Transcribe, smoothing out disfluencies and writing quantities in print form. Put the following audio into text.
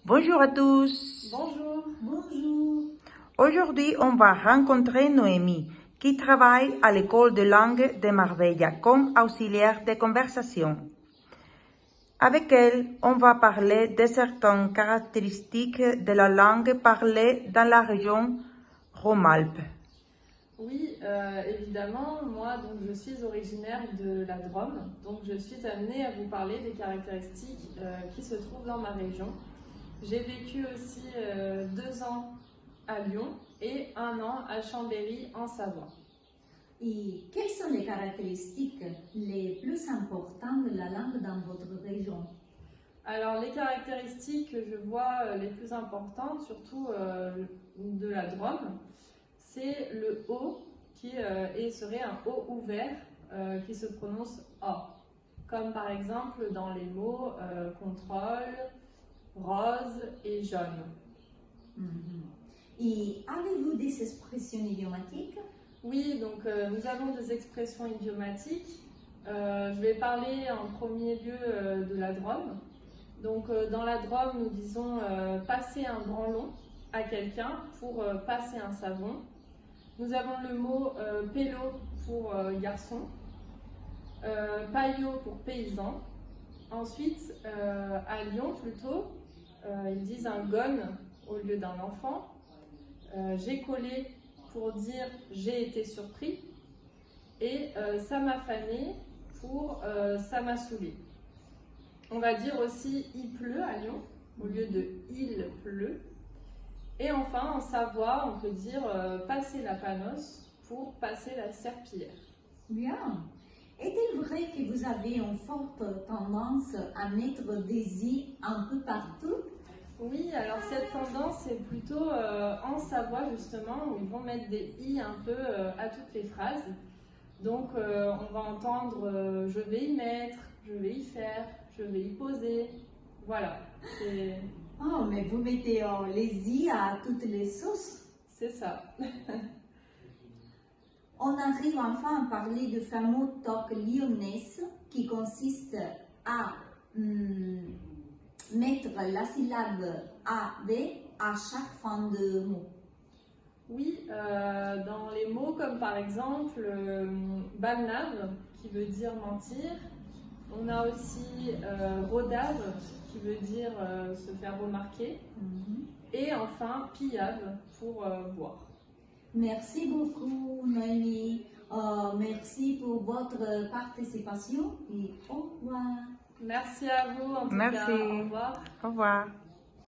Bonjour à tous. Bonjour. Bonjour. Aujourd'hui, on va rencontrer Noémie, qui travaille à l'école de langue de Marbella comme auxiliaire de conversation. Avec elle, on va parler de certaines caractéristiques de la langue parlée dans la région Rhône-Alpes. Oui, évidemment, moi donc, je suis originaire de la Drôme, donc je suis amenée à vous parler des caractéristiques qui se trouvent dans ma région. J'ai vécu aussi 2 ans à Lyon et 1 an à Chambéry en Savoie. Et quelles sont les caractéristiques les plus importantes de la langue dans votre région? Alors les caractéristiques que je vois les plus importantes, surtout de la Drôme, c'est le O qui serait un O ouvert qui se prononce O, comme par exemple dans les mots contrôle, rose et jaune. Et avez-vous des expressions idiomatiques? Oui, donc nous avons des expressions idiomatiques. Je vais parler en premier lieu de la Drôme. Donc dans la Drôme, nous disons passer un branlon à quelqu'un pour passer un savon. Nous avons le mot pélo pour garçon, paillot pour paysan. Ensuite, à Lyon plutôt, ils disent un gonne au lieu d'un enfant. J'ai collé pour dire j'ai été surpris. Et ça m'a fané pour ça m'a saoulé. On va dire aussi il pleut à Lyon au lieu de il pleut. Et enfin, en Savoie, on peut dire passer la panos pour passer la serpillière. Bien. Est-il vrai que vous avez une forte tendance à mettre des i un peu partout? Oui, alors cette tendance est plutôt en Savoie justement, où ils vont mettre des i un peu à toutes les phrases. Donc on va entendre je vais y mettre, je vais y faire, je vais y poser. Voilà. Oh, mais vous mettez les i à toutes les sauces. C'est ça. On arrive enfin à parler du fameux toc lyonnais qui consiste à mettre la syllabe AV à chaque fin de mot. Oui, dans les mots comme par exemple balnave qui veut dire mentir. On a aussi rodave qui veut dire se faire remarquer. Et enfin pillave pour boire. Merci beaucoup Noémie. Merci pour votre participation et au revoir. Merci à vous en tout Merci. cas. Au revoir. Au revoir.